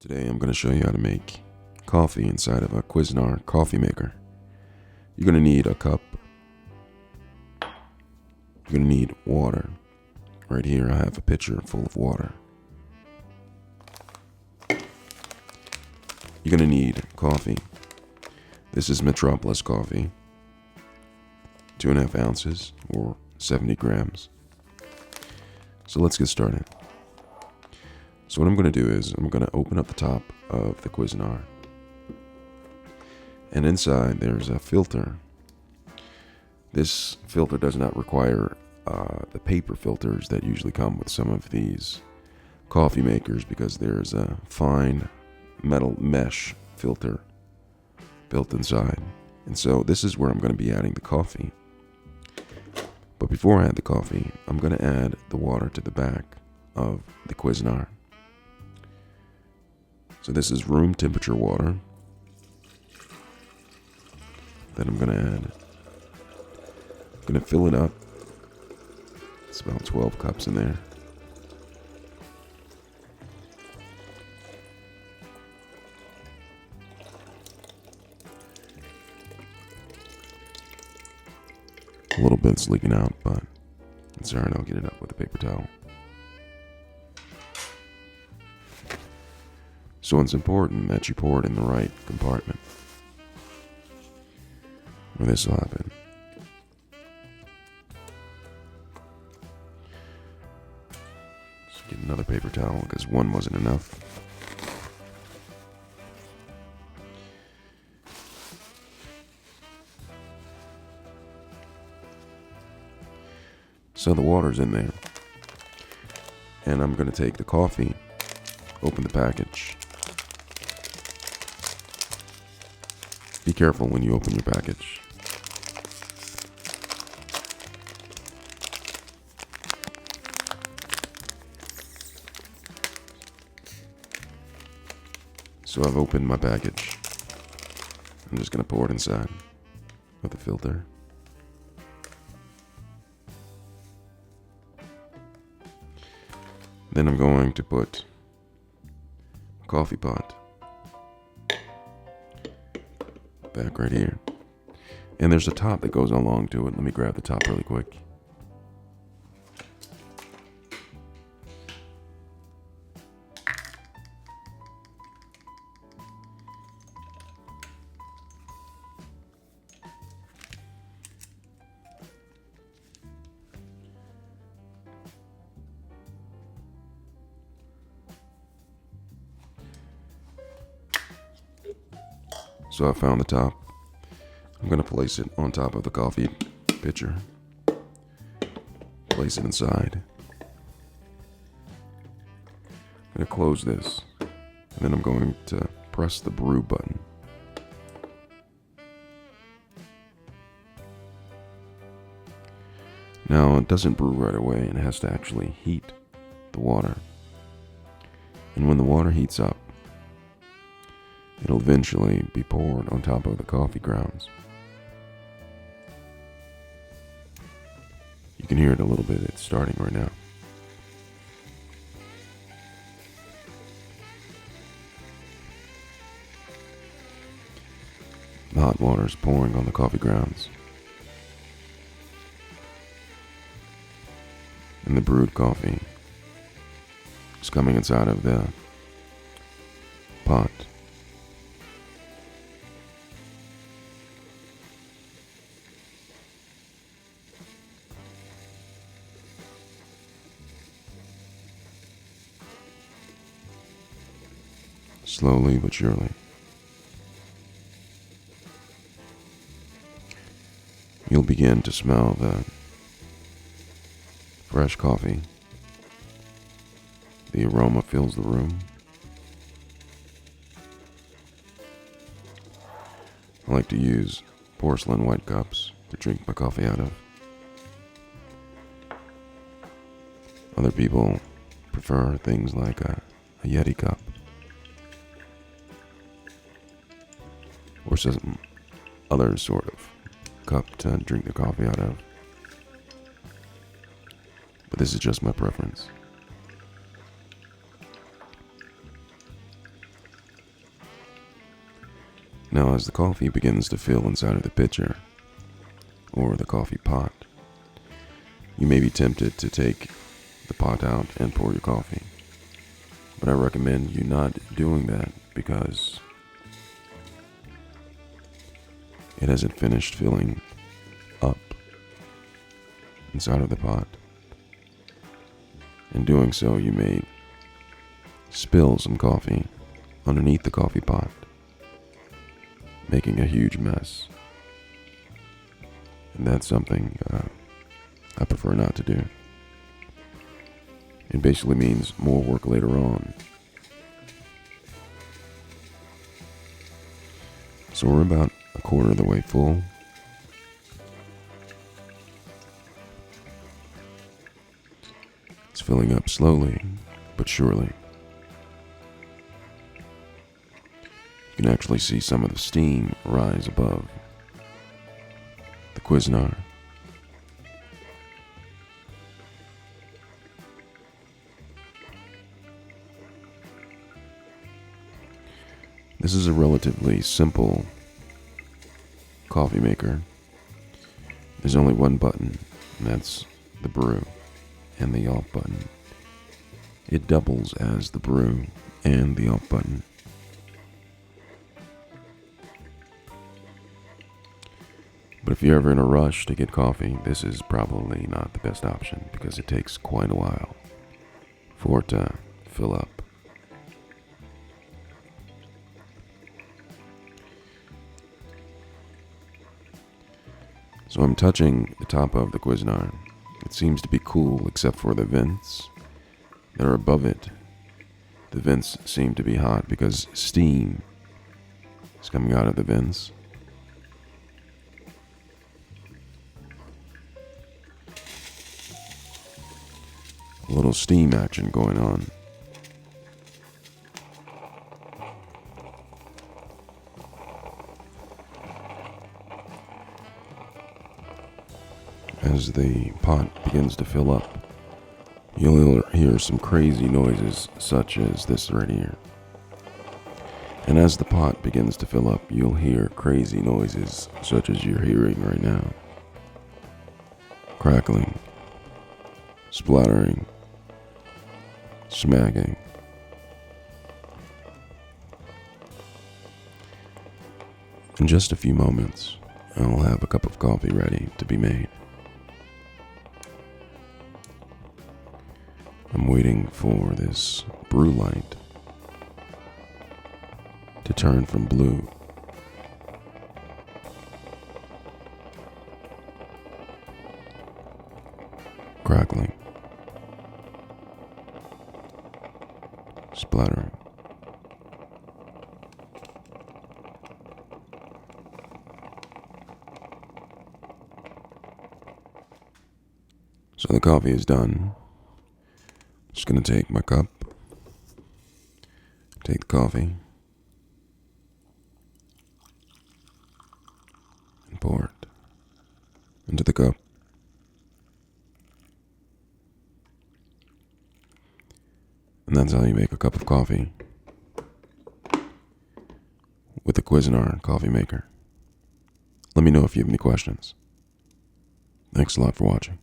Today I'm going to show you how to make coffee inside of a Cusinart coffee maker. You're going to need a cup. You're going to need water. Right here I have a pitcher full of water. You're going to need coffee. This is Metropolis coffee. 2.5 ounces or 70 grams. So let's get started. So what I'm going to do is I'm going to open up the top of the Cusinart. And inside there's a filter. This filter does not require the paper filters that usually come with some of these coffee makers, because there's a fine metal mesh filter built inside. And so this is where I'm going to be adding the coffee. But before I add the coffee, I'm going to add the water to the back of the Cusinart. So this is room temperature water. Then I'm going to add, I'm going to fill it up. It's about 12 cups in there. A little bit's leaking out, but it's alright, I'll get it up with a paper towel. So it's important that you pour it in the right compartment, or this will happen. Let's get another paper towel because one wasn't enough. So the water's in there, and I'm going to take the coffee, open the package. Be careful when you open your package. So I've opened my package. I'm just going to pour it inside with the filter. Then I'm going to put a coffee pot back right here. And there's a top that goes along to it. Let me grab the top really quick. So I found the top. I'm going to place it on top of the coffee pitcher. Place it inside. I'm going to close this. And then I'm going to press the brew button. Now it doesn't brew right away, and it has to actually heat the water. And when the water heats up, it'll eventually be poured on top of the coffee grounds. You can hear it a little bit. It's starting right now. The hot water is pouring on the coffee grounds. And the brewed coffee is coming inside of the pot. Slowly but surely. You'll begin to smell the fresh coffee. The aroma fills the room. I like to use porcelain white cups to drink my coffee out of. Other people prefer things like a Yeti cup, or some other sort of cup to drink the coffee out of. But this is just my preference. Now, as the coffee begins to fill inside of the pitcher or the coffee pot, you may be tempted to take the pot out and pour your coffee. But I recommend you not doing that because it hasn't finished filling up inside of the pot. In doing so, you may spill some coffee underneath the coffee pot, making a huge mess. And that's something I prefer not to do. It basically means more work later on. So we're about a quarter of the way full. It's filling up slowly but surely. You can actually see some of the steam rise above the Cusinart. This is a relatively simple coffee maker. There's only one button, and that's the brew and the off button. It doubles as the brew and the off button. But if you're ever in a rush to get coffee, this is probably not the best option because it takes quite a while for it to fill up. So I'm touching the top of the Cusinart. It seems to be cool except for the vents that are above it. The vents seem to be hot because steam is coming out of the vents. A little steam action going on. As the pot begins to fill up, you'll hear some crazy noises such as this right here. And as the pot begins to fill up, you'll hear crazy noises such as you're hearing right now. Crackling, splattering, smacking. In just a few moments, I'll have a cup of coffee ready to be made. I'm waiting for this brew light to turn from blue crackling, splattering. So the coffee is done. Just gonna take my cup, take the coffee, and pour it into the cup. And that's how you make a cup of coffee with the Cusinart coffee maker. Let me know if you have any questions. Thanks a lot for watching.